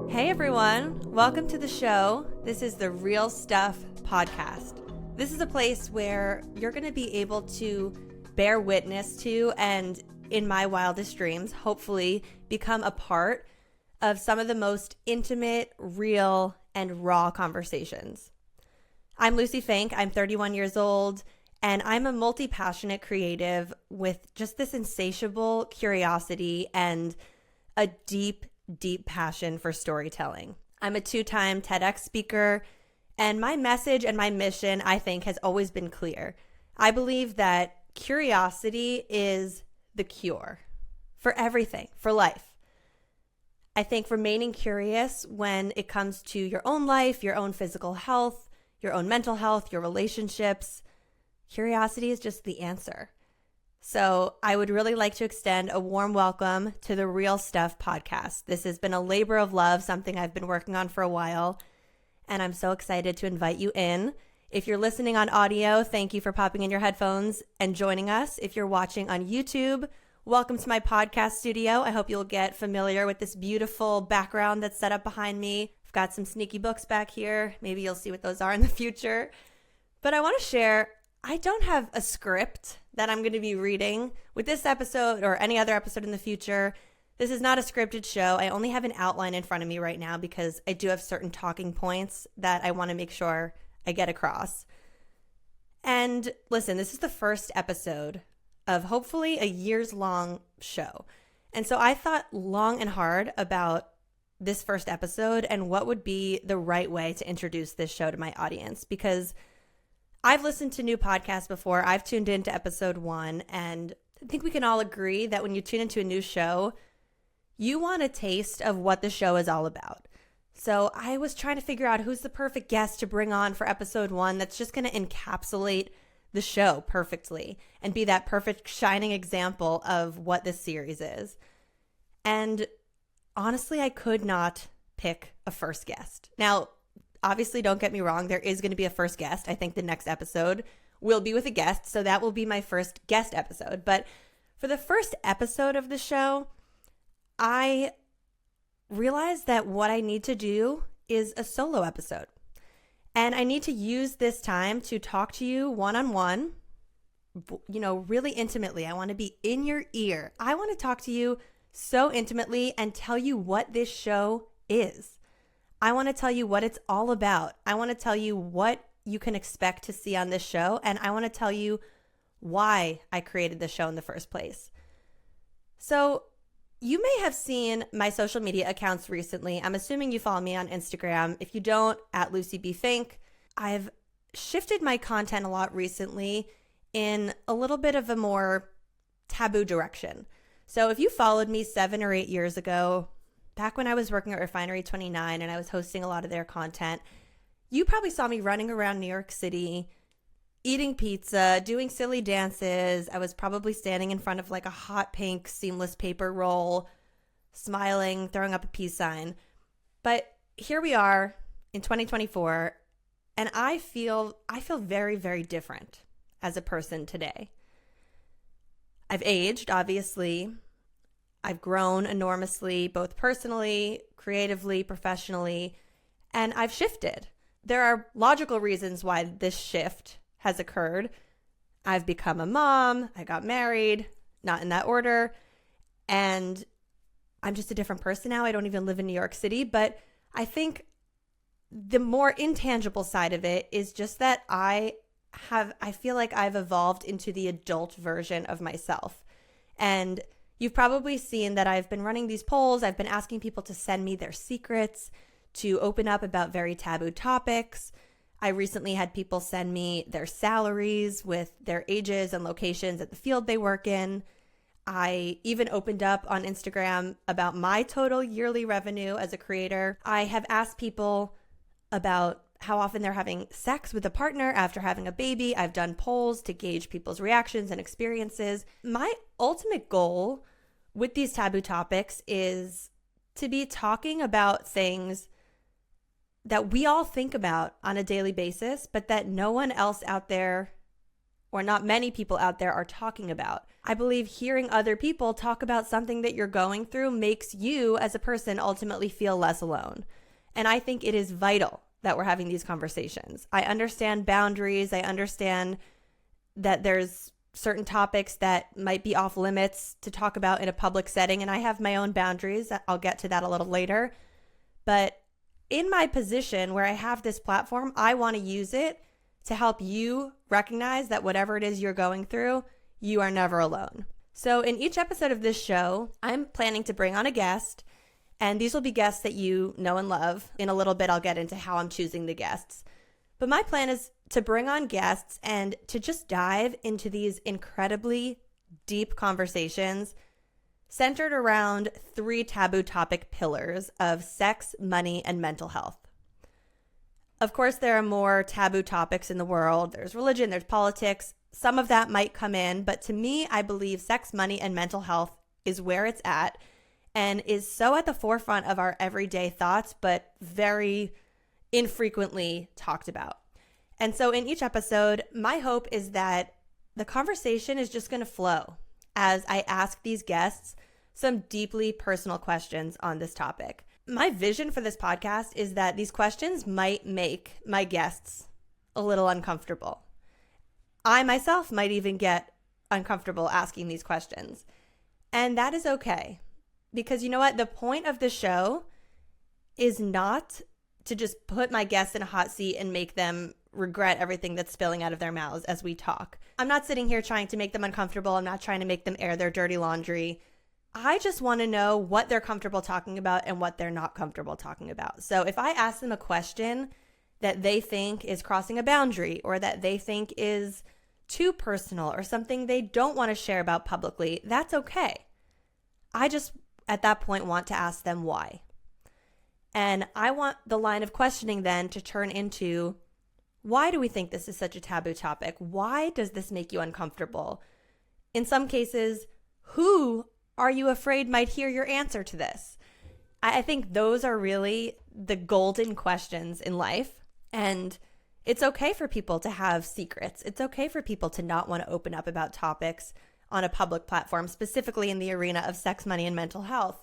Hey everyone, welcome to the show. This is the Real Stuff podcast. This is a place where you're going to be able to bear witness to and, in my wildest dreams, hopefully become a part of some of the most intimate, real, and raw conversations. I'm Lucie Fink. I'm 31 years old, and I'm a multi-passionate creative with just this insatiable curiosity and a deep passion for storytelling. I'm a 2-time TEDx speaker, and my message and my mission, I think, has always been clear. I believe that curiosity is the cure for everything, for life. I think remaining curious when it comes to your own life, your own physical health, your own mental health, your relationships, curiosity is just the answer. So I would really like to extend a warm welcome to the Real Stuff podcast. This has been a labor of love, something I've been working on for a while, and I'm so excited to invite you in. If you're listening on audio, thank you for popping in your headphones and joining us. If you're watching on YouTube, welcome to my podcast studio. I hope you'll get familiar with this beautiful background that's set up behind me. I've got some sneaky books back here. Maybe you'll see what those are in the future. But I want to share, I don't have a script that I'm going to be reading with this episode or any other episode in the future. This is not a scripted show. I only have an outline in front of me right now because I do have certain talking points that I want to make sure I get across. And listen, this is the first episode of hopefully a years-long show. And so I thought long and hard about this first episode and what would be the right way to introduce this show to my audience, because I've listened to new podcasts before. I've tuned into episode 1, and I think we can all agree that when you tune into a new show, you want a taste of what the show is all about. So I was trying to figure out who's the perfect guest to bring on for episode 1 that's just going to encapsulate the show perfectly and be that perfect shining example of what this series is. And honestly, I could not pick a first guest. Now, obviously, don't get me wrong, there is going to be a first guest. I think the next episode will be with a guest, so that will be my first guest episode. But for the first episode of the show, I realized that what I need to do is a solo episode. And I need to use this time to talk to you one-on-one, really intimately. I want to be in your ear. I want to talk to you so intimately and tell you what this show is. I want to tell you what it's all about. I want to tell you what you can expect to see on this show, and I want to tell you why I created the show in the first place. So you may have seen my social media accounts recently. I'm assuming you follow me on Instagram. If you don't, at Lucie B. Fink. I've shifted my content a lot recently in a little bit of a more taboo direction. So if you followed me 7 or 8 years ago, back when I was working at Refinery 29 and I was hosting a lot of their content, you probably saw me running around New York City, eating pizza, doing silly dances. I was probably standing in front of like a hot pink seamless paper roll, smiling, throwing up a peace sign. But here we are in 2024, and I feel very, very different as a person today. I've aged, obviously. I've grown enormously, both personally, creatively, professionally, and I've shifted. There are logical reasons why this shift has occurred. I've become a mom, I got married, not in that order, and I'm just a different person now. I don't even live in New York City, but I think the more intangible side of it is just that I feel like I've evolved into the adult version of myself. And you've probably seen that I've been running these polls. I've been asking people to send me their secrets, to open up about very taboo topics. I recently had people send me their salaries with their ages and locations at the field they work in. I even opened up on Instagram about my total yearly revenue as a creator. I have asked people about how often they're having sex with a partner after having a baby. I've done polls to gauge people's reactions and experiences. My ultimate goal with these taboo topics is to be talking about things that we all think about on a daily basis, but that no one else out there or not many people out there are talking about. I believe hearing other people talk about something that you're going through makes you as a person ultimately feel less alone. And I think it is vital that we're having these conversations. I understand boundaries. I understand that there's certain topics that might be off limits to talk about in a public setting, and I have my own boundaries. I'll get to that a little later. But in my position where I have this platform, I want to use it to help you recognize that whatever it is you're going through, you are never alone. So in each episode of this show, I'm planning to bring on a guest, and these will be guests that you know and love. In a little bit, I'll get into how I'm choosing the guests. But my plan is to bring on guests and to just dive into these incredibly deep conversations centered around 3 taboo topic pillars of sex, money, and mental health. Of course, there are more taboo topics in the world. There's religion, there's politics. Some of that might come in, but to me, I believe sex, money, and mental health is where it's at and is so at the forefront of our everyday thoughts, but very infrequently talked about. And so in each episode, my hope is that the conversation is just going to flow as I ask these guests some deeply personal questions on this topic. My vision for this podcast is that these questions might make my guests a little uncomfortable. I myself might even get uncomfortable asking these questions. And that is okay. Because you know what? The point of the show is not to just put my guests in a hot seat and make them regret everything that's spilling out of their mouths as we talk. I'm not sitting here trying to make them uncomfortable. I'm not trying to make them air their dirty laundry. I just want to know what they're comfortable talking about and what they're not comfortable talking about. So if I ask them a question that they think is crossing a boundary or that they think is too personal or something they don't want to share about publicly, that's okay. I just, at that point, want to ask them why. And I want the line of questioning then to turn into, why do we think this is such a taboo topic? Why does this make you uncomfortable? In some cases, who are you afraid might hear your answer to this? I think those are really the golden questions in life. And it's okay for people to have secrets. It's okay for people to not want to open up about topics on a public platform, specifically in the arena of sex, money, and mental health.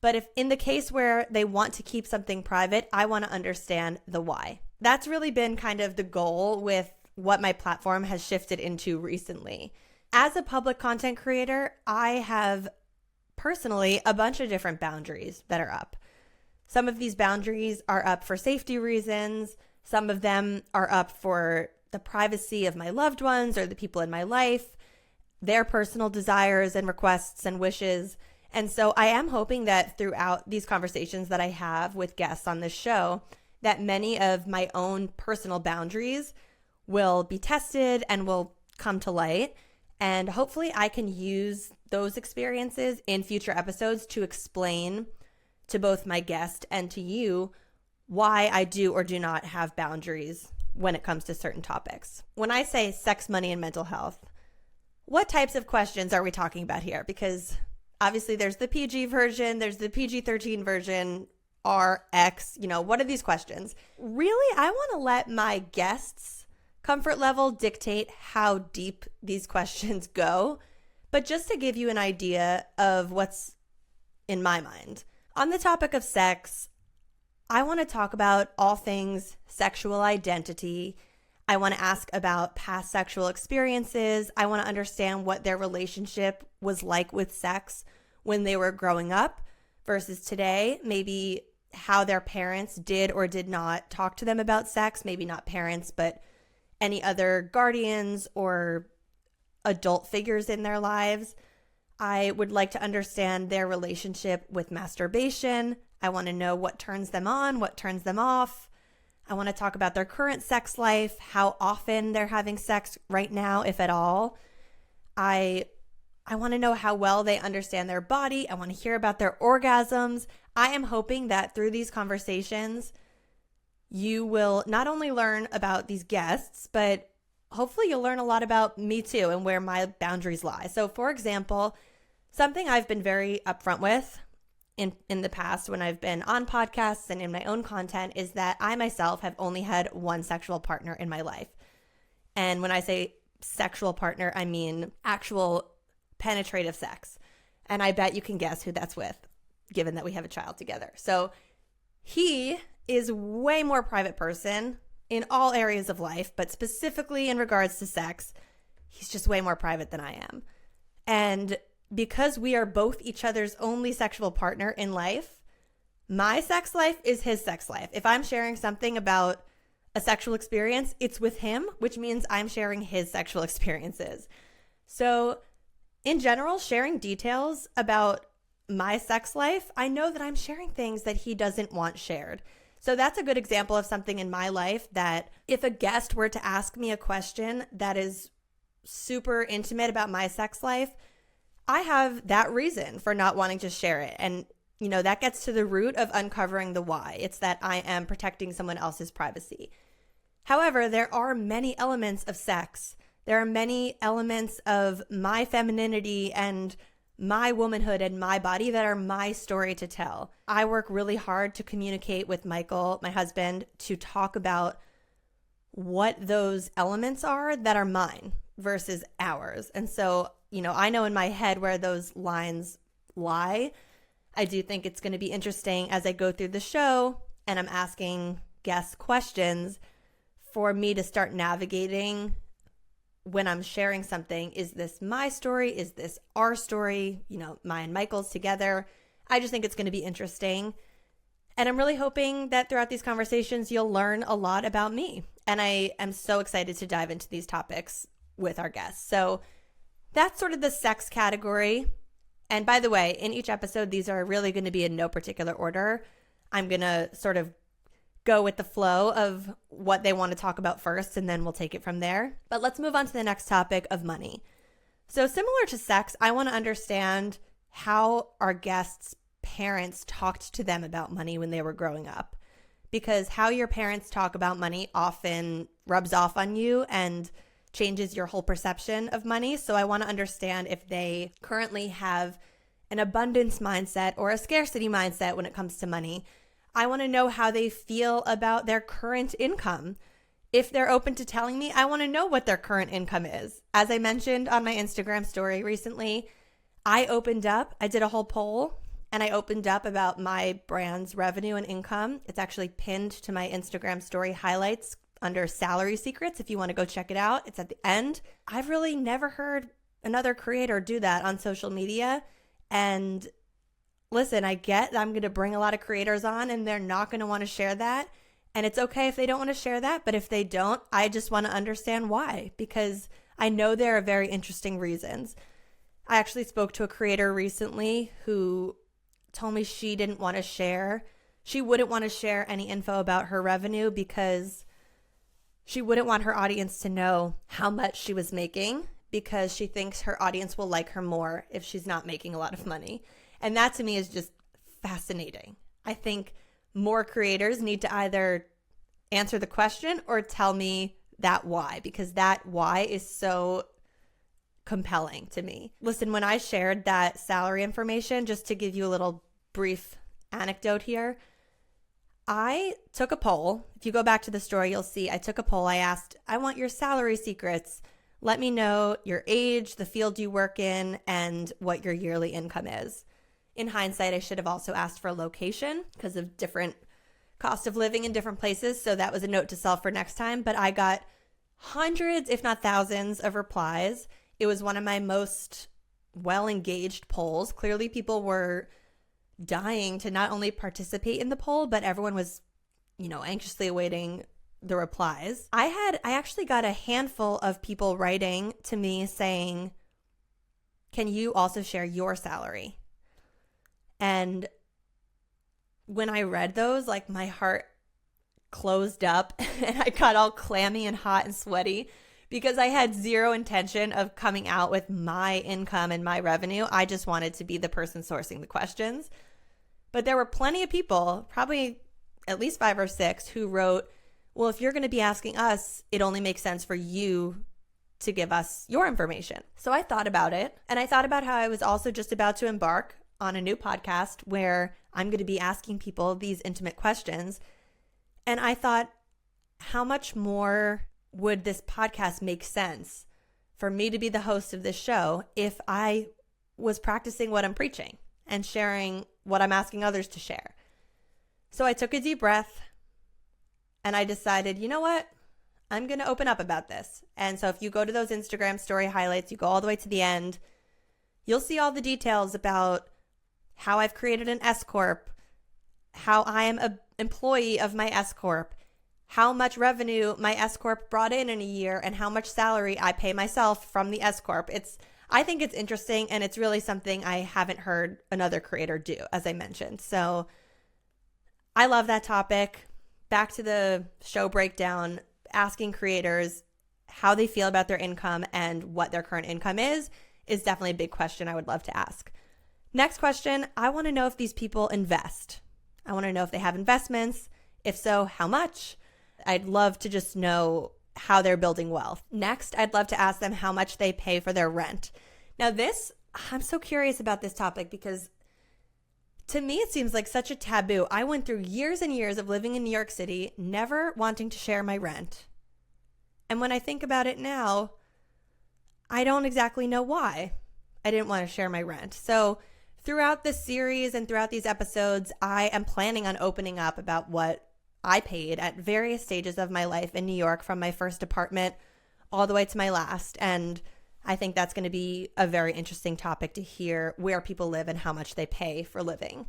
But if in the case where they want to keep something private, I want to understand the why. That's really been kind of the goal with what my platform has shifted into recently. As a public content creator, I have personally a bunch of different boundaries that are up. Some of these boundaries are up for safety reasons. Some of them are up for the privacy of my loved ones or the people in my life, their personal desires and requests and wishes. And so I am hoping that throughout these conversations that I have with guests on this show, that many of my own personal boundaries will be tested and will come to light. And hopefully I can use those experiences in future episodes to explain to both my guest and to you why I do or do not have boundaries when it comes to certain topics. When I say sex, money, and mental health, what types of questions are we talking about here? Because obviously there's the PG version, there's the PG-13 version, RX, what are these questions? Really, I want to let my guests' comfort level dictate how deep these questions go, but just to give you an idea of what's in my mind. On the topic of sex, I want to talk about all things sexual identity. I want to ask about past sexual experiences. I want to understand what their relationship was like with sex when they were growing up versus today. Maybe how their parents did or did not talk to them about sex. Maybe not parents, but any other guardians or adult figures in their lives. I would like to understand their relationship with masturbation. I want to know what turns them on, what turns them off. I want to talk about their current sex life, how often they're having sex right now, if at all. I want to know how well they understand their body. I want to hear about their orgasms. I am hoping that through these conversations, you will not only learn about these guests, but hopefully you'll learn a lot about me too and where my boundaries lie. So for example, something I've been very upfront with in the past when I've been on podcasts and in my own content is that I myself have only had one sexual partner in my life. And when I say sexual partner, I mean actual penetrative sex. And I bet you can guess who that's with, given that we have a child together. So he is way more private person in all areas of life, but specifically in regards to sex, he's just way more private than I am. And because we are both each other's only sexual partner in life, my sex life is his sex life. If I'm sharing something about a sexual experience, it's with him, which means I'm sharing his sexual experiences. So in general, sharing details about my sex life, I know that I'm sharing things that he doesn't want shared. So that's a good example of something in my life that if a guest were to ask me a question that is super intimate about my sex life, I have that reason for not wanting to share it. And, that gets to the root of uncovering the why. It's that I am protecting someone else's privacy. However, there are many elements of sex. There are many elements of my femininity and my womanhood and my body that are my story to tell. I work really hard to communicate with Michael, my husband, to talk about what those elements are that are mine versus ours. And so, I know in my head where those lines lie. I do think it's going to be interesting as I go through the show and I'm asking guests questions for me to start navigating when I'm sharing something. Is this my story? Is this our story? My and Michael's together. I just think it's going to be interesting. And I'm really hoping that throughout these conversations, you'll learn a lot about me. And I am so excited to dive into these topics with our guests. So that's sort of the sex category. And by the way, in each episode, these are really going to be in no particular order. I'm going to sort of go with the flow of what they want to talk about first, and then we'll take it from there. But let's move on to the next topic of money. So similar to sex, I want to understand how our guests' parents talked to them about money when they were growing up. Because how your parents talk about money often rubs off on you and changes your whole perception of money. So I want to understand if they currently have an abundance mindset or a scarcity mindset when it comes to money. I want to know how they feel about their current income. If they're open to telling me, I want to know what their current income is. As I mentioned on my Instagram story recently, I did a whole poll and I opened up about my brand's revenue and income. It's actually pinned to my Instagram story highlights under salary secrets. If you want to go check it out, it's at the end. I've really never heard another creator do that on social media. And listen, I get that I'm going to bring a lot of creators on and they're not going to want to share that. And it's okay if they don't want to share that. But if they don't, I just want to understand why, because I know there are very interesting reasons. I actually spoke to a creator recently who told me she wouldn't want to share any info about her revenue because she wouldn't want her audience to know how much she was making, because she thinks her audience will like her more if she's not making a lot of money. And that to me is just fascinating. I think more creators need to either answer the question or tell me that why, because that why is so compelling to me. Listen, when I shared that salary information, just to give you a little brief anecdote here, I took a poll. If you go back to the story, you'll see I took a poll. I asked, I want your salary secrets. Let me know your age, the field you work in, and what your yearly income is. In hindsight, I should have also asked for location because of different cost of living in different places. So that was a note to self for next time. But I got hundreds, if not thousands, of replies. It was one of my most well-engaged polls. Clearly, people were dying to not only participate in the poll, but everyone was, anxiously awaiting the replies. I actually got a handful of people writing to me saying, can you also share your salary? And when I read those, my heart closed up and I got all clammy and hot and sweaty because I had zero intention of coming out with my income and my revenue. I just wanted to be the person sourcing the questions. But there were plenty of people, probably at least 5 or 6, who wrote, well, if you're going to be asking us, it only makes sense for you to give us your information. So I thought about it, and I thought about how I was also just about to embark on a new podcast where I'm going to be asking people these intimate questions. And I thought, how much more would this podcast make sense for me to be the host of this show if I was practicing what I'm preaching and sharing what I'm asking others to share. So I took a deep breath and I decided, you know what? I'm going to open up about this. And so if you go to those Instagram story highlights, you go all the way to the end, you'll see all the details about how I've created an S Corp, how I am an employee of my S Corp, how much revenue my S Corp brought in a year, and how much salary I pay myself from the S Corp. I think it's interesting, and it's really something I haven't heard another creator do, as I mentioned. So I love that topic. Back to the show breakdown, asking creators how they feel about their income and what their current income is definitely a big question I would love to ask. Next question, I want to know if these people invest. I want to know if they have investments. If so, how much? I'd love to just know how they're building wealth. Next, I'd love to ask them how much they pay for their rent. Now I'm so curious about this topic because to me, it seems like such a taboo. I went through years and years of living in New York City, never wanting to share my rent. And when I think about it now, I don't exactly know why I didn't want to share my rent. So throughout this series and throughout these episodes, I am planning on opening up about what I paid at various stages of my life in New York, from my first apartment all the way to my last. And I think that's going to be a very interesting topic to hear where people live and how much they pay for living.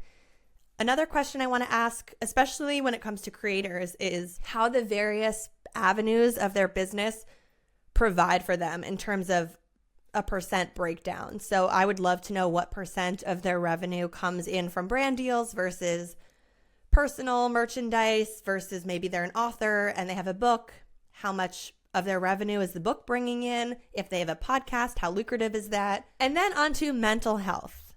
Another question I want to ask, especially when it comes to creators, is how the various avenues of their business provide for them in terms of a percent breakdown. So I would love to know what percent of their revenue comes in from brand deals versus personal merchandise versus maybe they're an author and they have a book. How much of their revenue is the book bringing in? If they have a podcast, how lucrative is that? And then onto mental health.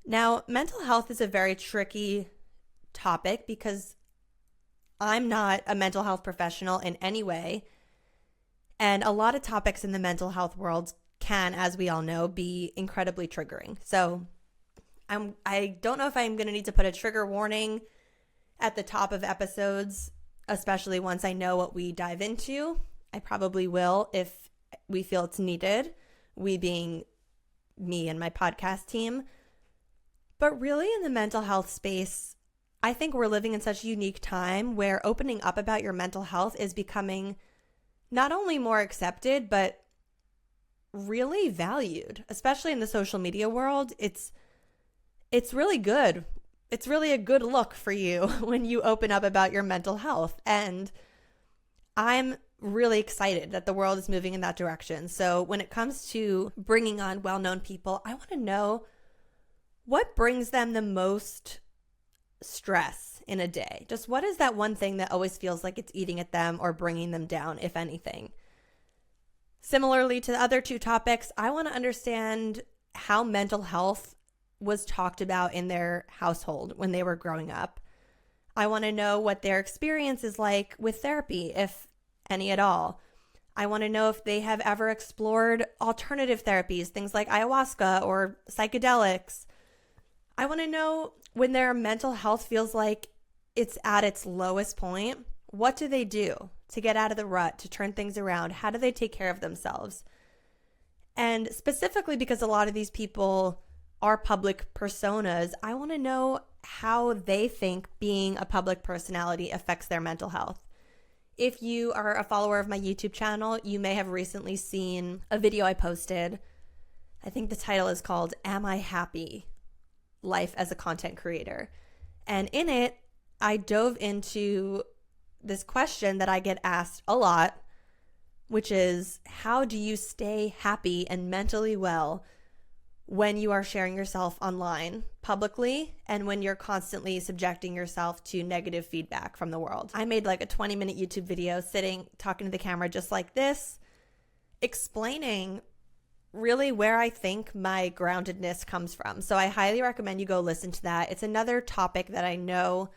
Now, mental health is a very tricky topic because I'm not a mental health professional in any way. And a lot of topics in the mental health world can, as we all know, be incredibly triggering. So I don't know if I'm going to need to put a trigger warning at the top of episodes, especially once I know what we dive into. I probably will if we feel it's needed, we being me and my podcast team. But really in the mental health space, I think we're living in such a unique time where opening up about your mental health is becoming not only more accepted, but really valued, especially in the social media world. It's really good. It's really a good look for you when you open up about your mental health. And I'm really excited that the world is moving in that direction. So when it comes to bringing on well-known people, I want to know what brings them the most stress in a day. Just what is that one thing that always feels like it's eating at them or bringing them down, if anything? Similarly to the other two topics, I want to understand how mental health was talked about in their household when they were growing up. I want to know what their experience is like with therapy, if any at all. I want to know if they have ever explored alternative therapies, things like ayahuasca or psychedelics. I want to know when their mental health feels like it's at its lowest point, what do they do to get out of the rut, to turn things around? How do they take care of themselves? And specifically because a lot of these people are public personas, I want to know how they think being a public personality affects their mental health. If you are a follower of my YouTube channel, you may have recently seen a video I posted. I think the title is called Am I Happy? Life as a Content Creator. And in it, I dove into this question that I get asked a lot, which is, how do you stay happy and mentally well when you are sharing yourself online publicly and when you're constantly subjecting yourself to negative feedback from the world? I made like a 20-minute YouTube video sitting, talking to the camera just like this, explaining really where I think my groundedness comes from. So I highly recommend you go listen to that. It's another topic that I know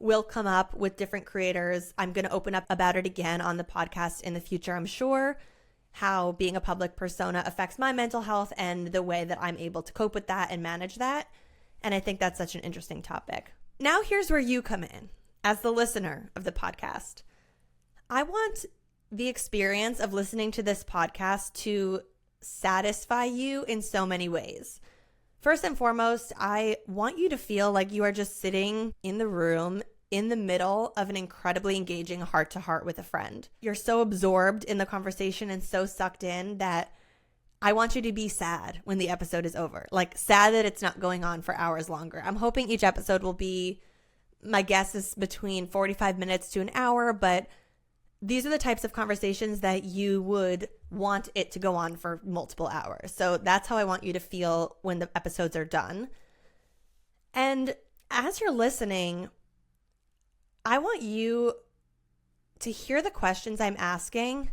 will come up with different creators. I'm going to open up about it again on the podcast in the future, I'm sure, how being a public persona affects my mental health and the way that I'm able to cope with that and manage that. And I think that's such an interesting topic. Now here's where you come in as the listener of the podcast. I want the experience of listening to this podcast to satisfy you in so many ways. First and foremost, I want you to feel like you are just sitting in the room in the middle of an incredibly engaging heart-to-heart with a friend. You're so absorbed in the conversation and so sucked in that I want you to be sad when the episode is over. Like, sad that it's not going on for hours longer. I'm hoping each episode will be, my guess is between 45 minutes to an hour, but these are the types of conversations that you would want it to go on for multiple hours. So that's how I want you to feel when the episodes are done. And as you're listening, I want you to hear the questions I'm asking,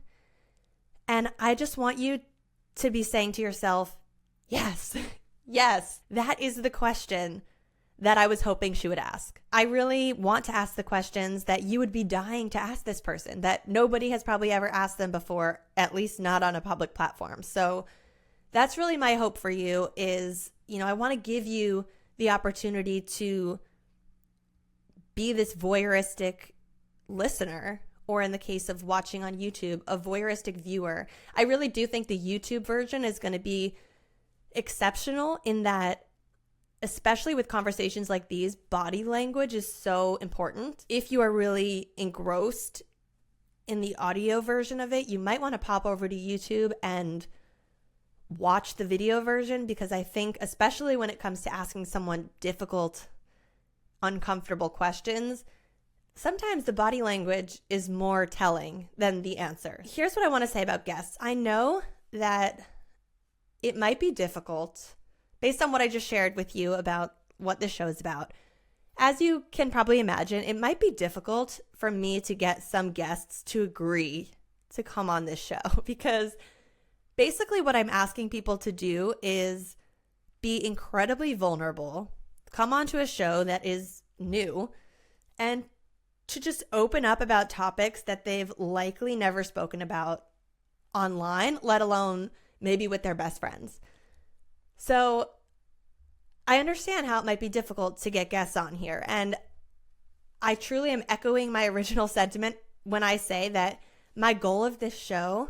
and I just want you to be saying to yourself, yes, yes, that is the question that I was hoping she would ask. I really want to ask the questions that you would be dying to ask this person, that nobody has probably ever asked them before, at least not on a public platform. So that's really my hope for you is, I want to give you the opportunity to be this voyeuristic listener, or in the case of watching on YouTube, a voyeuristic viewer. I really do think the YouTube version is going to be exceptional in that, especially with conversations like these, body language is so important. If you are really engrossed in the audio version of it, you might want to pop over to YouTube and watch the video version, because I think, especially when it comes to asking someone difficult, uncomfortable questions, sometimes the body language is more telling than the answer. Here's what I want to say about guests. I know that it might be difficult based on what I just shared with you about what this show is about. As you can probably imagine, it might be difficult for me to get some guests to agree to come on this show, because basically what I'm asking people to do is be incredibly vulnerable, come onto a show that is new, and to just open up about topics that they've likely never spoken about online, let alone maybe with their best friends. So I understand how it might be difficult to get guests on here. And I truly am echoing my original sentiment when I say that my goal of this show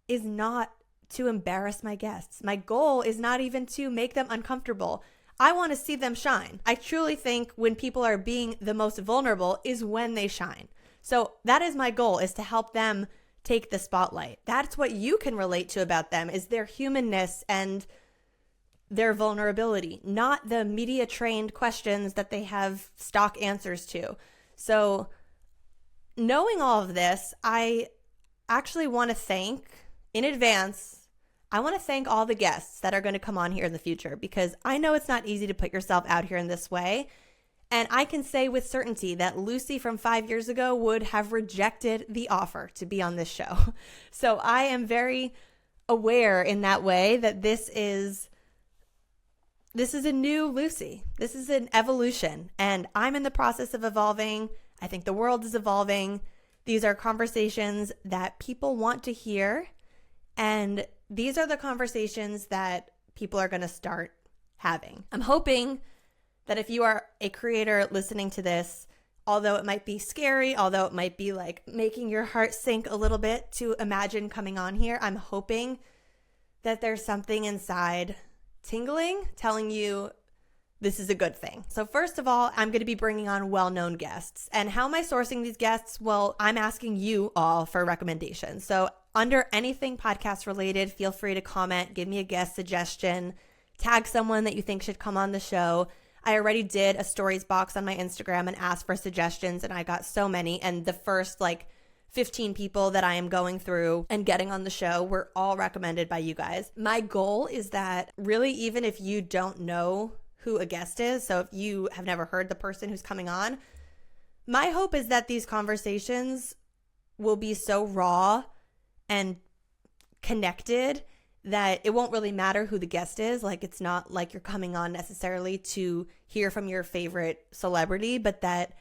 is not to embarrass my guests. My goal is not even to make them uncomfortable. I want to see them shine. I truly think when people are being the most vulnerable is when they shine. So that is my goal, is to help them take the spotlight. That's what you can relate to about them, is their humanness and their vulnerability, not the media trained questions that they have stock answers to. So knowing all of this, I actually want to thank in advance, I want to thank all the guests that are going to come on here in the future, because I know it's not easy to put yourself out here in this way. And I can say with certainty that Lucie from 5 years ago would have rejected the offer to be on this show. So I am very aware in that way that this is a new Lucie. This is an evolution, and I'm in the process of evolving. I think the world is evolving. These are conversations that people want to hear, and these are the conversations that people are going to start having. I'm hoping that if you are a creator listening to this, although it might be scary, although it might be like making your heart sink a little bit to imagine coming on here, I'm hoping that there's something inside tingling, telling you this is a good thing. So first of all, I'm going to be bringing on well-known guests. And how am I sourcing these guests? Well, I'm asking you all for recommendations. So under anything podcast related, feel free to comment, give me a guest suggestion, tag someone that you think should come on the show. I already did a stories box on my Instagram and asked for suggestions, and I got so many. And the first 15 people that I am going through and getting on the show were all recommended by you guys. My goal is that really, even if you don't know who a guest is, so if you have never heard the person who's coming on, my hope is that these conversations will be so raw and connected that it won't really matter who the guest is. Like, it's not like you're coming on necessarily to hear from your favorite celebrity, but that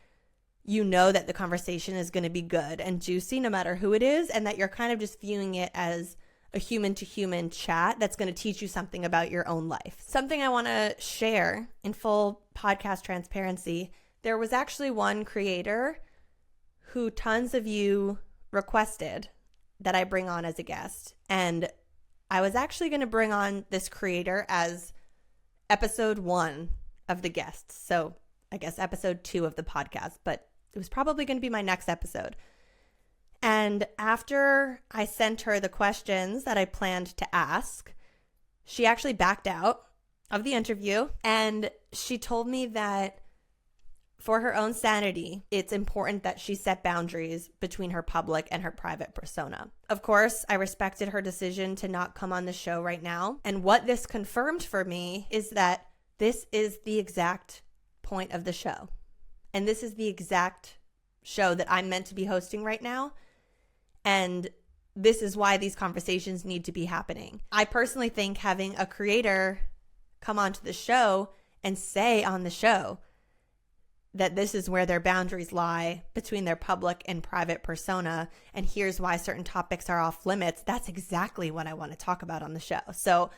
you know that the conversation is going to be good and juicy no matter who it is, and that you're kind of just viewing it as a human-to-human chat that's going to teach you something about your own life. Something I want to share in full podcast transparency, there was actually one creator who tons of you requested that I bring on as a guest. And I was actually going to bring on this creator as episode 1 of the guests. So I guess episode 2 of the podcast, but it was probably going to be my next episode. And after I sent her the questions that I planned to ask, she actually backed out of the interview, and she told me that for her own sanity, it's important that she set boundaries between her public and her private persona. Of course, I respected her decision to not come on the show right now. And what this confirmed for me is that this is the exact point of the show. And this is the exact show that I'm meant to be hosting right now. And this is why these conversations need to be happening. I personally think having a creator come onto the show and say on the show that this is where their boundaries lie between their public and private persona, and here's why certain topics are off limits, that's exactly what I want to talk about on the show. So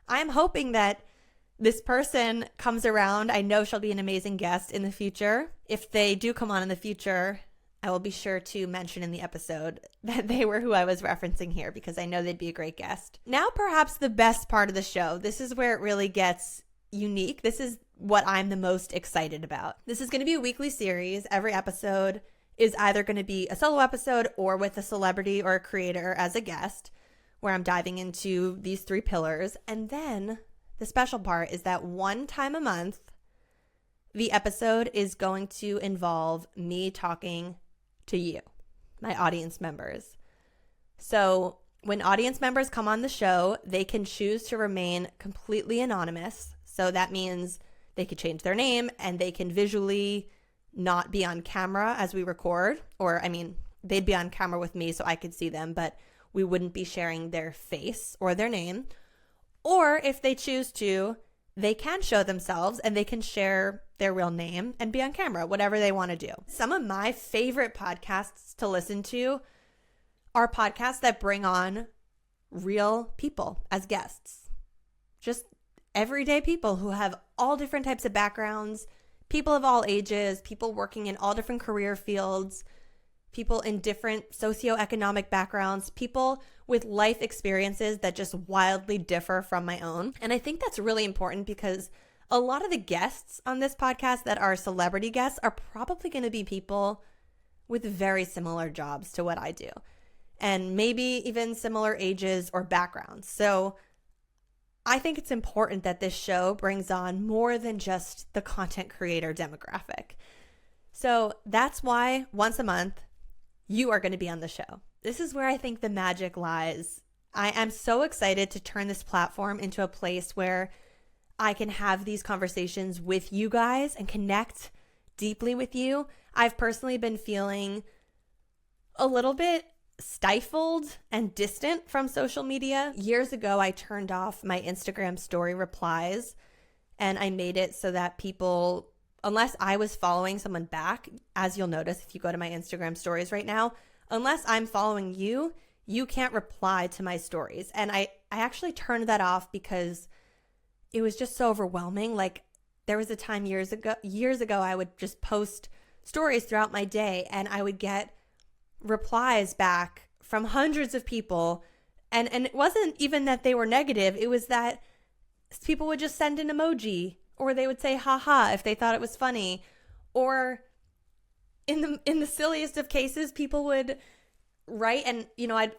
I'm hoping that this person comes around. I know she'll be an amazing guest in the future. If they do come on in the future, I will be sure to mention in the episode that they were who I was referencing here, because I know they'd be a great guest. Now, perhaps the best part of the show. This is where it really gets unique. This is what I'm the most excited about. This is going to be a weekly series. Every episode is either going to be a solo episode or with a celebrity or a creator as a guest, where I'm diving into these 3 pillars. And then the special part is that one time a month, the episode is going to involve me talking to you, my audience members. So when audience members come on the show, they can choose to remain completely anonymous. So that means they could change their name and they can visually not be on camera as we record. Or, I mean, they'd be on camera with me so I could see them, but we wouldn't be sharing their face or their name. Or if they choose to, they can show themselves and they can share their real name and be on camera, whatever they want to do. Some of my favorite podcasts to listen to are podcasts that bring on real people as guests. Just everyday people who have all different types of backgrounds, people of all ages, people working in all different career fields, people in different socioeconomic backgrounds, people with life experiences that just wildly differ from my own. And I think that's really important because a lot of the guests on this podcast that are celebrity guests are probably going to be people with very similar jobs to what I do, and maybe even similar ages or backgrounds. So I think it's important that this show brings on more than just the content creator demographic. So that's why once a month, you are going to be on the show. This is where I think the magic lies. I am so excited to turn this platform into a place where I can have these conversations with you guys and connect deeply with you. I've personally been feeling a little bit stifled and distant from social media. Years ago, I turned off my Instagram story replies, and I made it so that people, unless I was following someone back, as you'll notice if you go to my Instagram stories right now, unless I'm following you, you can't reply to my stories. And I actually turned that off because it was just so overwhelming. Like, there was a time years ago, I would just post stories throughout my day and I would get replies back from hundreds of people. And it wasn't even that they were negative. It was that people would just send an emoji, or they would say haha if they thought it was funny. Or in the silliest of cases, people would write, and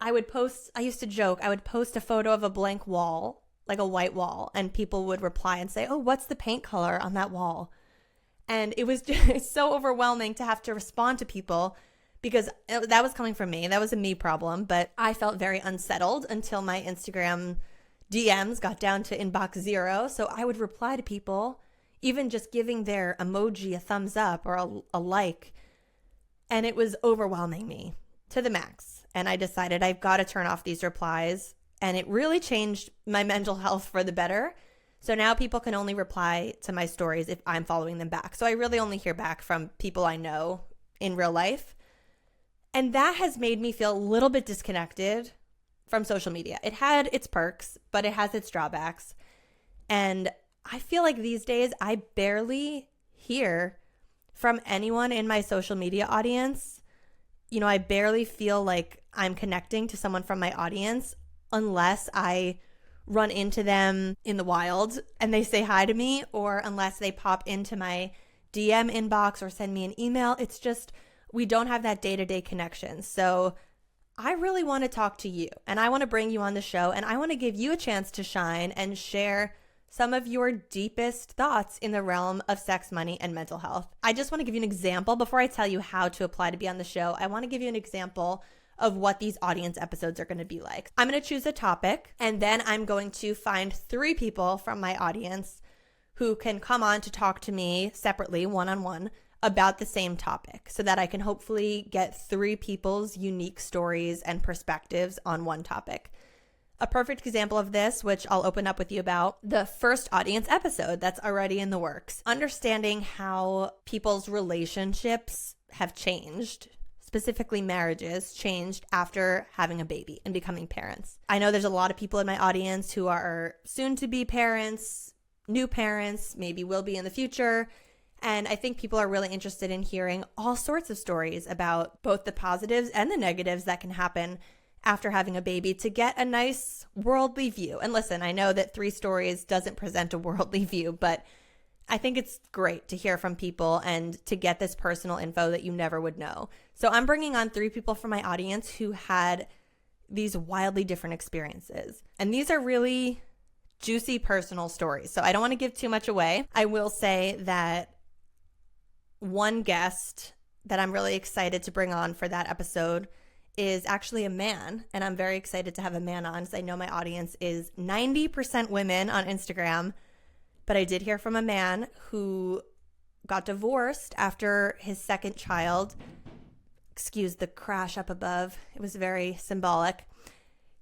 I would post, I used to joke, I would post a photo of a blank wall, like a white wall, and people would reply and say, oh, what's the paint color on that wall? And it was just so overwhelming to have to respond to people, because that was coming from me. That was a me problem, but I felt very unsettled until my Instagram DMs got down to inbox 0. So I would reply to people, even just giving their emoji a thumbs up or a like. And it was overwhelming me to the max. And I decided I've got to turn off these replies. And it really changed my mental health for the better. So now people can only reply to my stories if I'm following them back. So I really only hear back from people I know in real life. And that has made me feel a little bit disconnected from social media. It had its perks, but it has its drawbacks. And I feel like these days I barely hear from anyone in my social media audience. I barely feel like I'm connecting to someone from my audience unless I run into them in the wild and they say hi to me, or unless they pop into my DM inbox or send me an email. It's just, we don't have that day-to-day connection. So I really want to talk to you, and I want to bring you on the show, and I want to give you a chance to shine and share some of your deepest thoughts in the realm of sex, money, and mental health. I just want to give you an example before I tell you how to apply to be on the show. I want to give you an example of what these audience episodes are going to be like. I'm going to choose a topic, and then I'm going to find 3 people from my audience who can come on to talk to me separately, one-on-one, about the same topic, so that I can hopefully get 3 people's unique stories and perspectives on one topic. A perfect example of this, which I'll open up with you about, the first audience episode that's already in the works. Understanding how people's relationships have changed, specifically marriages, changed after having a baby and becoming parents. I know there's a lot of people in my audience who are soon to be parents, new parents, maybe will be in the future. And I think people are really interested in hearing all sorts of stories about both the positives and the negatives that can happen after having a baby, to get a nice worldly view. And listen, I know that 3 stories doesn't present a worldly view, but I think it's great to hear from people and to get this personal info that you never would know. So I'm bringing on 3 people from my audience who had these wildly different experiences. And these are really juicy personal stories. So I don't want to give too much away. I will say that one guest that I'm really excited to bring on for that episode is actually a man, and I'm very excited to have a man on, because I know my audience is 90% women on Instagram, but I did hear from a man who got divorced after his second child. Excuse the crash up above. It was very symbolic.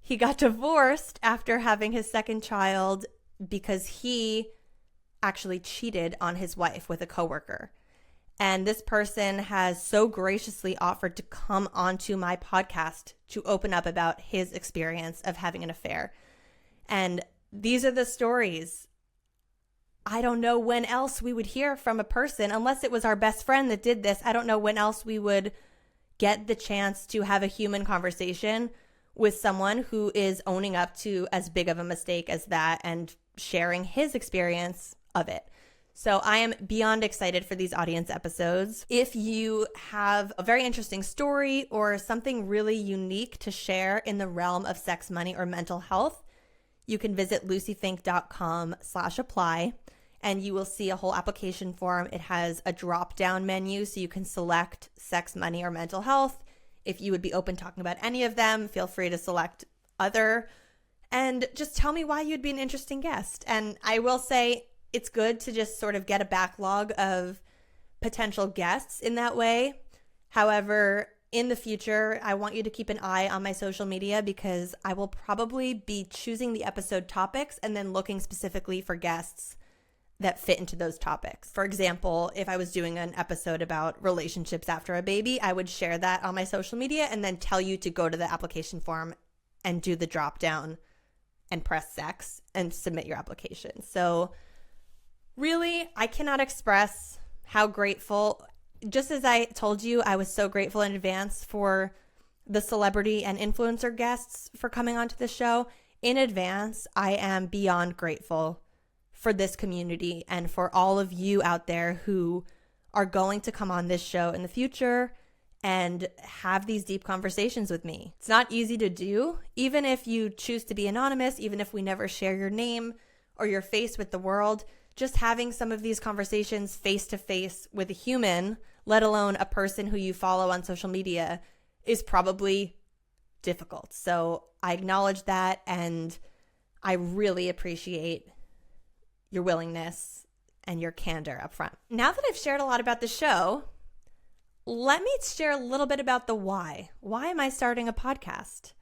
He got divorced after having his second child because he actually cheated on his wife with a coworker. And this person has so graciously offered to come onto my podcast to open up about his experience of having an affair. And these are the stories. I don't know when else we would hear from a person, unless it was our best friend that did this. I don't know when else we would get the chance to have a human conversation with someone who is owning up to as big of a mistake as that and sharing his experience of it. So I am beyond excited for these audience episodes. If you have a very interesting story or something really unique to share in the realm of sex, money, or mental health, you can visit luciefink.com/apply, and you will see a whole application form. It has a drop-down menu, so you can select sex, money, or mental health. If you would be open talking about any of them, feel free to select other, and just tell me why you'd be an interesting guest. And I will say, it's good to just sort of get a backlog of potential guests in that way. However, in the future, I want you to keep an eye on my social media, because I will probably be choosing the episode topics and then looking specifically for guests that fit into those topics. For example, if I was doing an episode about relationships after a baby, I would share that on my social media and then tell you to go to the application form and do the drop down and press sex and submit your application. So really, I cannot express how grateful, just as I told you, I was so grateful in advance for the celebrity and influencer guests for coming onto the show. In advance, I am beyond grateful for this community and for all of you out there who are going to come on this show in the future and have these deep conversations with me. It's not easy to do, even if you choose to be anonymous, even if we never share your name or your face with the world. Just having some of these conversations face to face with a human, let alone a person who you follow on social media, is probably difficult. So I acknowledge that, and I really appreciate your willingness and your candor up front. Now that I've shared a lot about the show, let me share a little bit about the why. Why am I starting a podcast?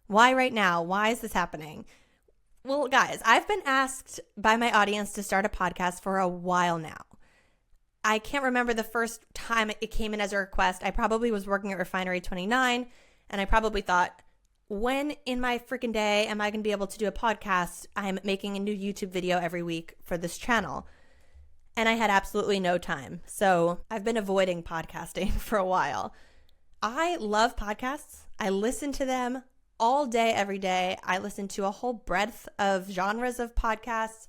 Why right now? Why is this happening? Well, guys, I've been asked by my audience to start a podcast for a while now. I can't remember the first time it came in as a request. I probably was working at Refinery 29, and I probably thought, when in my freaking day am I going to be able to do a podcast? I'm making a new YouTube video every week for this channel. And I had absolutely no time. So I've been avoiding podcasting for a while. I love podcasts. I listen to them all day, every day. I listen to a whole breadth of genres of podcasts,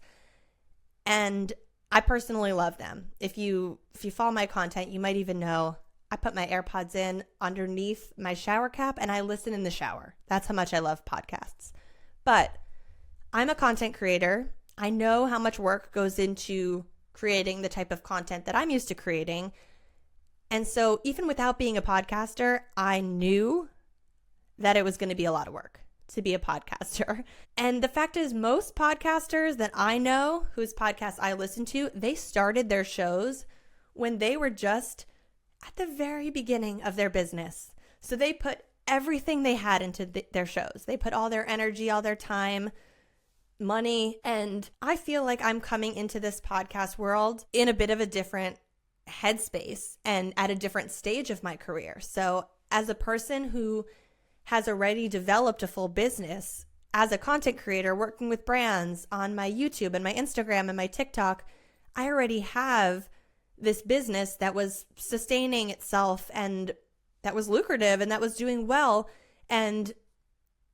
and I personally love them. If you follow my content, you might even know I put my AirPods in underneath my shower cap and I listen in the shower. That's how much I love podcasts. But I'm a content creator. I know how much work goes into creating the type of content that I'm used to creating. And so even without being a podcaster, I knew that it was going to be a lot of work to be a podcaster. And the fact is, most podcasters that I know whose podcasts I listen to, they started their shows when they were just at the very beginning of their business. So they put everything they had into their shows. They put all their energy, all their time, money. And I feel like I'm coming into this podcast world in a bit of a different headspace and at a different stage of my career. So as a person who has already developed a full business as a content creator working with brands on my YouTube and my Instagram and my TikTok, I already have this business that was sustaining itself and that was lucrative and that was doing well. And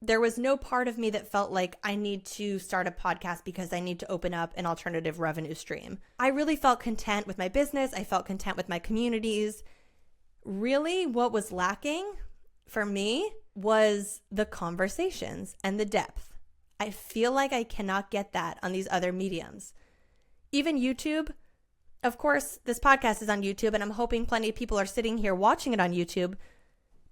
there was no part of me that felt like I need to start a podcast because I need to open up an alternative revenue stream. I really felt content with my business. I felt content with my communities. Really, what was lacking for me was the conversations and the depth. I feel like I cannot get that on these other mediums. Even YouTube, of course, this podcast is on YouTube, and I'm hoping plenty of people are sitting here watching it on YouTube.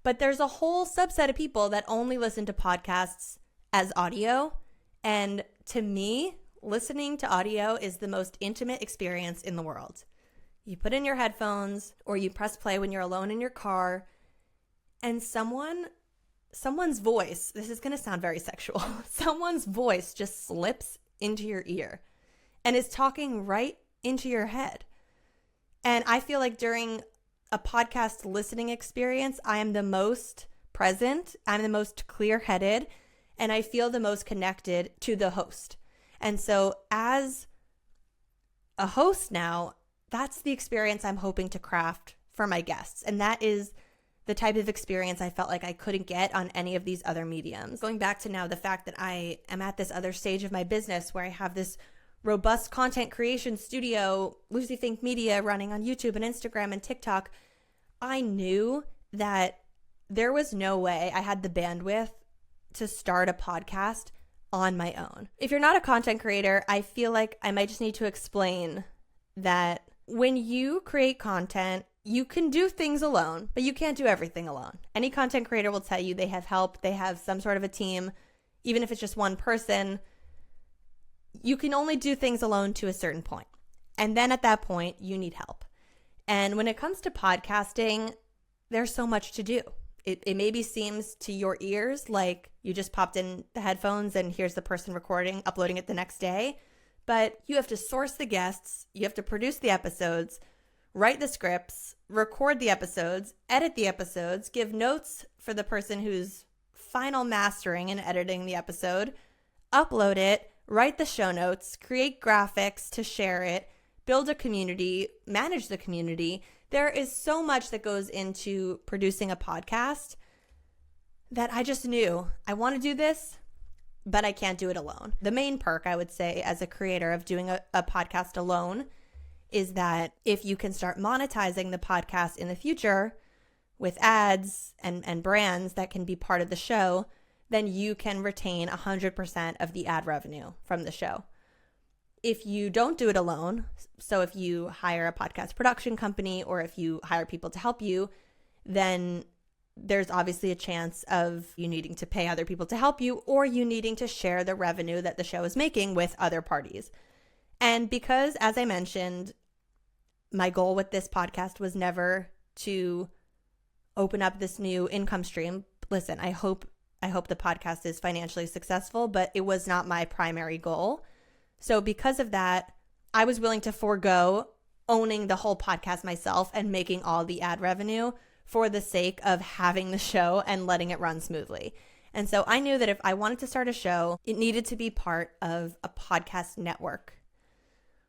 But there's a whole subset of people that only listen to podcasts as audio. And to me, listening to audio is the most intimate experience in the world. You put in your headphones or you press play when you're alone in your car, and someone's voice, this is going to sound very sexual, someone's voice just slips into your ear and is talking right into your head. And I feel like during a podcast listening experience, I am the most present, I'm the most clear-headed, and I feel the most connected to the host. And so as a host now, that's the experience I'm hoping to craft for my guests. And that is the type of experience I felt like I couldn't get on any of these other mediums. Going back to now the fact that I am at this other stage of my business where I have this robust content creation studio, Lucie Fink Media, running on YouTube and Instagram and TikTok, I knew that there was no way I had the bandwidth to start a podcast on my own. If you're not a content creator, I feel like I might just need to explain that when you create content, you can do things alone, but you can't do everything alone. Any content creator will tell you they have help, they have some sort of a team, even if it's just one person. You can only do things alone to a certain point. And then at that point, you need help. And when it comes to podcasting, there's so much to do. It maybe seems to your ears like you just popped in the headphones and here's the person recording, uploading it the next day. But you have to source the guests, you have to produce the episodes, write the scripts, record the episodes, edit the episodes, give notes for the person who's final mastering and editing the episode, upload it, write the show notes, create graphics to share it, build a community, manage the community. There is so much that goes into producing a podcast that I just knew I want to do this, but I can't do it alone. The main perk, I would say, as a creator of doing a podcast alone is that if you can start monetizing the podcast in the future with ads and brands that can be part of the show, then you can retain 100% of the ad revenue from the show. If you don't do it alone, so if you hire a podcast production company or if you hire people to help you, then there's obviously a chance of you needing to pay other people to help you or you needing to share the revenue that the show is making with other parties. And because, as I mentioned, my goal with this podcast was never to open up this new income stream. Listen, I hope the podcast is financially successful, but it was not my primary goal. So because of that, I was willing to forego owning the whole podcast myself and making all the ad revenue for the sake of having the show and letting it run smoothly. And so I knew that if I wanted to start a show, it needed to be part of a podcast network,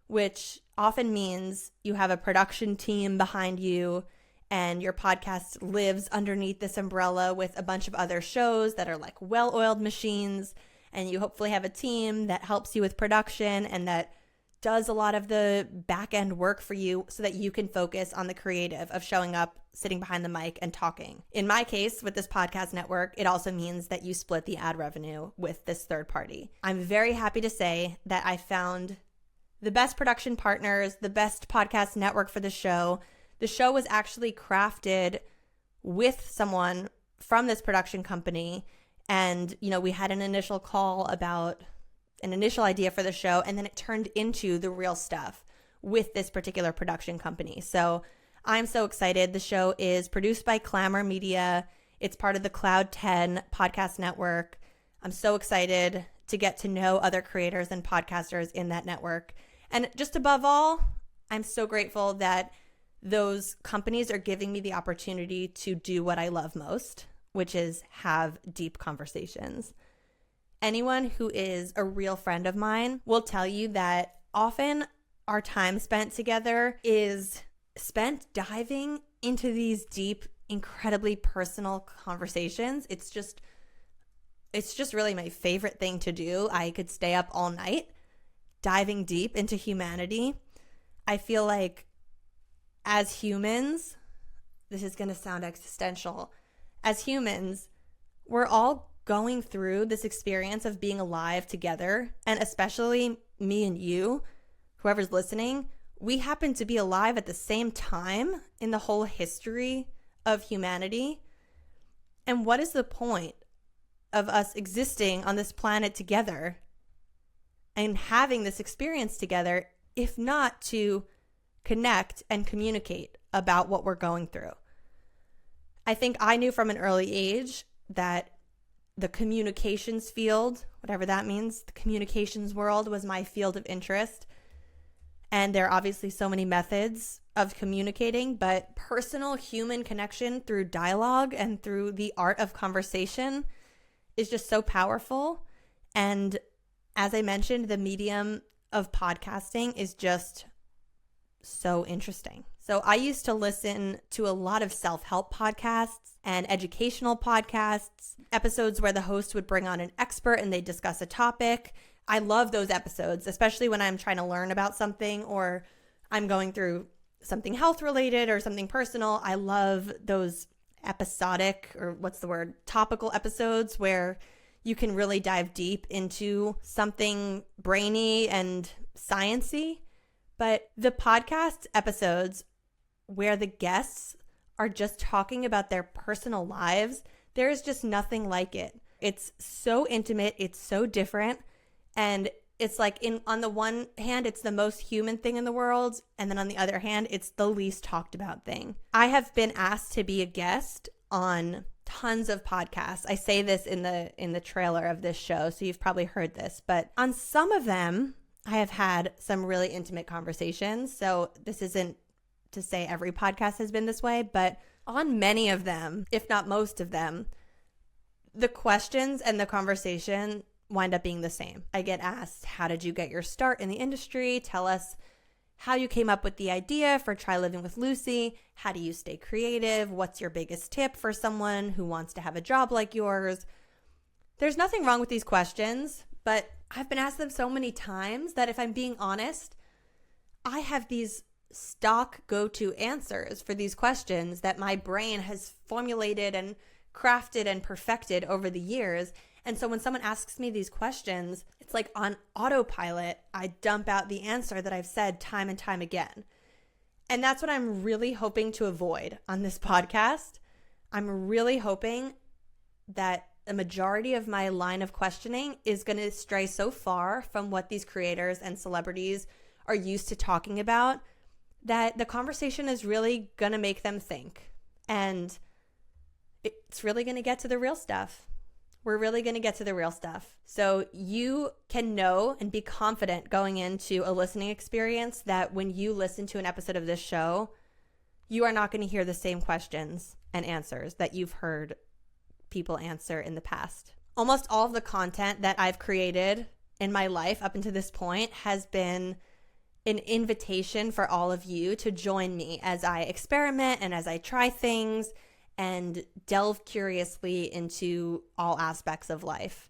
which often means you have a production team behind you and your podcast lives underneath this umbrella with a bunch of other shows that are like well-oiled machines, and you hopefully have a team that helps you with production and that does a lot of the back end work for you so that you can focus on the creative of showing up, sitting behind the mic and talking. In my case, with this podcast network, it also means that you split the ad revenue with this third party. I'm very happy to say that I found the best production partners, the best podcast network for the show. The show was actually crafted with someone from this production company. And, we had an initial call about an initial idea for the show, and then it turned into the real stuff with this particular production company. So I'm so excited. The show is produced by Clamor Media. It's part of the Cloud 10 podcast network. I'm so excited to get to know other creators and podcasters in that network. And just above all, I'm so grateful that those companies are giving me the opportunity to do what I love most, which is have deep conversations. Anyone who is a real friend of mine will tell you that often our time spent together is spent diving into these deep, incredibly personal conversations. It's just really my favorite thing to do. I could stay up all night diving deep into humanity. I feel like as humans, this is going to sound existential. As humans, we're all going through this experience of being alive together, and especially me and you, whoever's listening, we happen to be alive at the same time in the whole history of humanity. And what is the point of us existing on this planet together and having this experience together if not to connect and communicate about what we're going through? I think I knew from an early age that the communications field, whatever that means, the communications world was my field of interest. And there are obviously so many methods of communicating, but personal human connection through dialogue and through the art of conversation is just so powerful. And as I mentioned, the medium of podcasting is just so interesting. So I used to listen to a lot of self-help podcasts and educational podcasts, episodes where the host would bring on an expert and they discuss a topic. I love those episodes, especially when I'm trying to learn about something or I'm going through something health related or something personal. I love those episodic, or what's the word, topical episodes where you can really dive deep into something brainy and sciencey. But the podcast episodes where the guests are just talking about their personal lives, there is just nothing like it. It's so intimate. It's so different. And it's like, on the one hand, it's the most human thing in the world. And then on the other hand, it's the least talked about thing. I have been asked to be a guest on tons of podcasts. I say this in the trailer of this show, so you've probably heard this. But on some of them, I have had some really intimate conversations. So this isn't to say every podcast has been this way, but on many of them, if not most of them, the questions and the conversation wind up being the same. I get asked, how did you get your start in the industry? Tell us how you came up with the idea for Try Living with Lucie. How do you stay creative? What's your biggest tip for someone who wants to have a job like yours? There's nothing wrong with these questions, but I've been asked them so many times that if I'm being honest, I have these stock go-to answers for these questions that my brain has formulated and crafted and perfected over the years. And so when someone asks me these questions, it's like on autopilot, I dump out the answer that I've said time and time again. And that's what I'm really hoping to avoid on this podcast. I'm really hoping that the majority of my line of questioning is going to stray so far from what these creators and celebrities are used to talking about that the conversation is really going to make them think. And it's really going to get to the real stuff. We're really going to get to the real stuff. So you can know and be confident going into a listening experience that when you listen to an episode of this show, you are not going to hear the same questions and answers that you've heard people answer in the past. Almost all of the content that I've created in my life up until this point has been an invitation for all of you to join me as I experiment and as I try things and delve curiously into all aspects of life.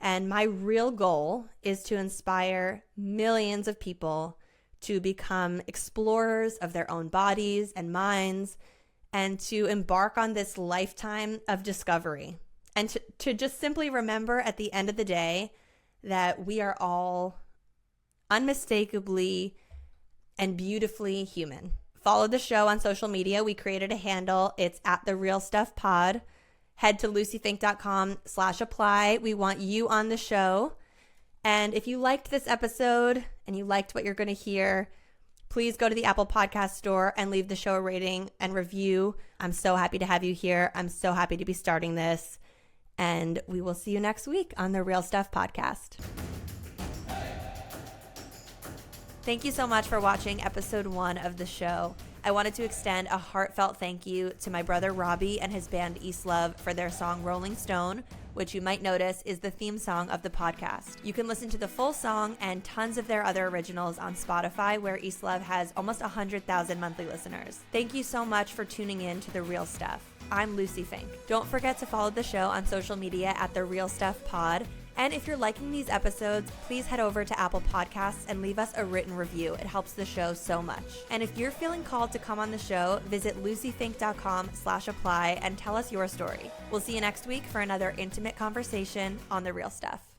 And my real goal is to inspire millions of people to become explorers of their own bodies and minds and to embark on this lifetime of discovery. And to just simply remember at the end of the day that we are all unmistakably and beautifully human. Follow the show on social media. We created a handle. It's @TheRealStuffPod. Head to luciefink.com/apply. We want you on the show. And if you liked this episode and you liked what you're going to hear, please go to the Apple Podcast Store and leave the show a rating and review. I'm so happy to have you here. I'm so happy to be starting this. And we will see you next week on the Real Stuff Podcast. Thank you so much for watching episode 1 of the show. I wanted to extend a heartfelt thank you to my brother Robbie and his band East Love for their song Rolling Stone, which you might notice is the theme song of the podcast. You can listen to the full song and tons of their other originals on Spotify, where East Love has almost 100,000 monthly listeners. Thank you so much for tuning in to The Real Stuff. I'm Lucie Fink. Don't forget to follow the show on social media @TheRealStuffPod. And if you're liking these episodes, please head over to Apple Podcasts and leave us a written review. It helps the show so much. And if you're feeling called to come on the show, visit luciefink.com/apply and tell us your story. We'll see you next week for another intimate conversation on The Real Stuff.